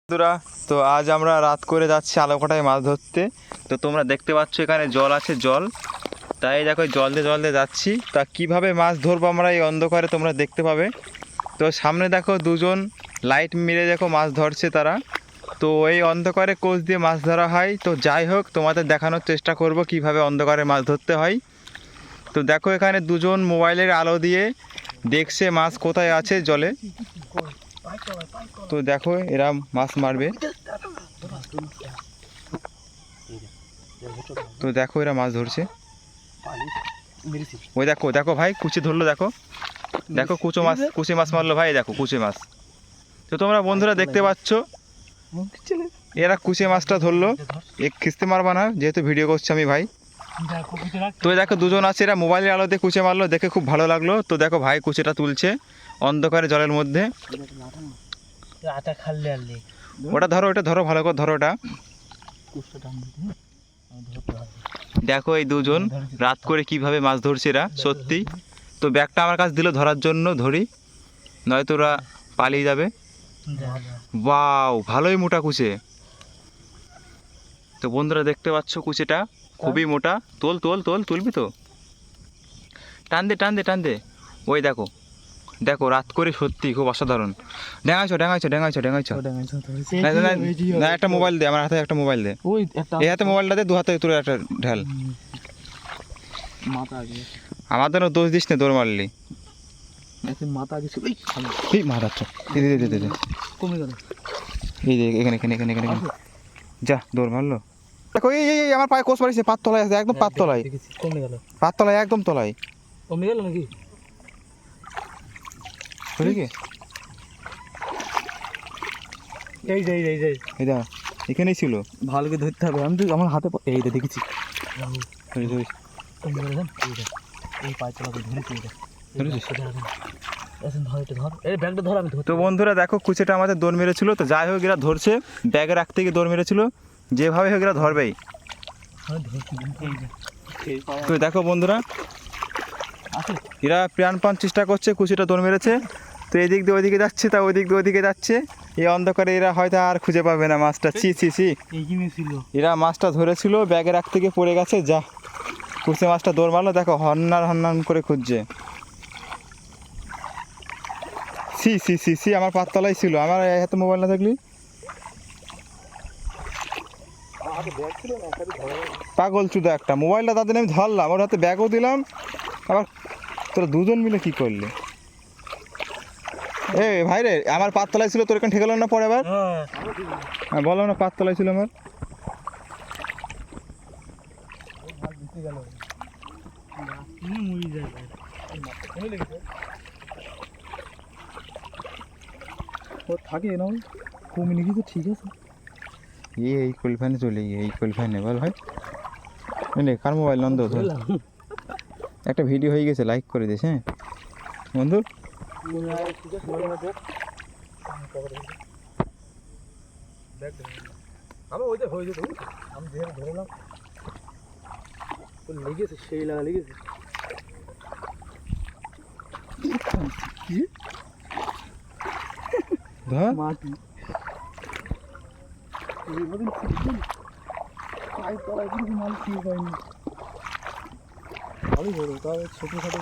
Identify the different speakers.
Speaker 1: বন্ধুরা, তো আজ আমরা রাত করে যাচ্ছি আলোকটায় মাছ ধরতে। তো তোমরা দেখতে পাচ্ছ এখানে জল আছে, জল। তাই দেখো জল দিয়ে যাচ্ছি। তা কিভাবে মাছ ধরবো আমরা এই অন্ধকারে তোমরা দেখতে পাবে। তো সামনে দেখো দুজন লাইট মেরে দেখো মাছ ধরছে তারা। তো এই অন্ধকারে কোচ দিয়ে মাছ ধরা হয়। তো যাই হোক, তোমাদের দেখানোর চেষ্টা করব কিভাবে অন্ধকারে মাছ ধরতে হয়। তো দেখো এখানে দুজন মোবাইলের আলো দিয়ে দেখছে মাছ কোথায় আছে জলে। তো দেখো এরা মাছ মারবে। তো দেখো এরা মাছ ধরছে। ওই দেখো দেখো ভাই, কুচি ধরলো। দেখো দেখো কুচি মাছ মারলো ভাই। দেখো কুচি মাছ। তো তোমরা বন্ধুরা দেখতে পাচ্ছ এরা কুচি মাছটা ধরলো। খিস্তে মারবা না, যেহেতু ভিডিও করছি আমি ভাই। তো দেখো দুজন আছে, এরা মোবাইলের আলোতে কুচে মারলো, দেখে খুব ভালো লাগলো। তো দেখো ভাই কুচিটা তুলছে অন্ধকারে জলের মধ্যে। ওটা ধরো, ওটা ধরো, ভালো করে ধরো ওটা। দেখো এই দুজন রাত করে কিভাবে মাছ ধরছে এরা, সত্যি। তো ব্যাগটা আমার কাছে দিল ধরার জন্য, ধরি, নয়তো ওরা পালিয়ে যাবে। ওয়াও, ভালোই মোটা কুচে। তো বন্ধুরা দেখতে পাচ্ছ কুচিটা খুবই মোটা। তোল তোল তোল, তুলবি তো? টান দে টান দে টান দে। ওই দেখো দেখো, রাত করে সত্যি খুব অসাধারণ। ডেঙাইছো ডেঙাইছো ডেঙাইছো ডেঙাইছো। না, একটা মোবাইল দে, আমার হাতে একটা মোবাইল দে। এই হাতে মোবাইলটা দে, দু হাতে তুলে একটা ঢাল। আমাদেরও দোষ দিস না, দৌড় মারলি। এই যে এখানে এখানে এখানে এখানে যা, দৌড় মারলো। দেখো এই এই আমার পায়ে কোষ মারিছে, পাত তলায় আছে, একদম পাত তলায়। পাত তলায়, একদম তলায়।
Speaker 2: কমে গেল নাকি? এই
Speaker 1: এখানেই ছিল।
Speaker 2: ভালো করে ধরতে হবে। আমি তো আমার হাতে এই দেখেছি।
Speaker 1: তো বন্ধুরা দেখো কুচিটা আমাদের দৌড় মেরেছিল। তো যাই হোক, এরা ধরছে, ব্যাগে রাখতে গিয়ে দৌড় মেরেছিল। যেভাবে হোক এরা ধরবেই। তো দেখো বন্ধুরা, এরা প্রাণপণ চেষ্টা করছে, কুচিটা দৌড় মেরেছে। তো এই দিক দিয়ে ওইদিকে যাচ্ছে, তা ওই দিক দিয়ে ওইদিকে যাচ্ছে। এই অন্ধকারে এরা হয়তো আর খুঁজে পাবে না মাছটা। ছি ছি ছি, এরা মাছটা ধরেছিল, ব্যাগে রাখতে গিয়ে পড়ে গেছে। যা, কুচি মাছটা দৌড় মারলো। দেখো হন্নান হন্নান করে খুঁজছে। সি সি সি সি, আমার পাততলায় ছিল। আমার হাতে মোবাইল না থাকলি পাগল চুদা একটা। মোবাইলটা তাদের আমি ধরলাম, ওর হাতে ব্যাগও দিলাম। আবার তোরা দুজন মিলে কি করলি? এ ভাই রে, আমার পাততলায় ছিল, তোর এখানে ঠেকালো না পরে আবার? হ্যাঁ বললাম না পাততলায় ছিল আমার।
Speaker 2: থাকে না কমে নাকি? তো ঠিক আছে।
Speaker 1: এই কলফানে চলে গিয়ে, এই কলফানে বল ভাই। কার মোবাইল? নন্দ। একটা ভিডিও হয়ে গেছে, লাইক করে দিস। হ্যাঁ বন্ধু,
Speaker 2: আমি ধরলাম, লেগেছে, সেই লাগা লেগেছে। মাটি ভালোই বড়, তাও ছোটো খাটো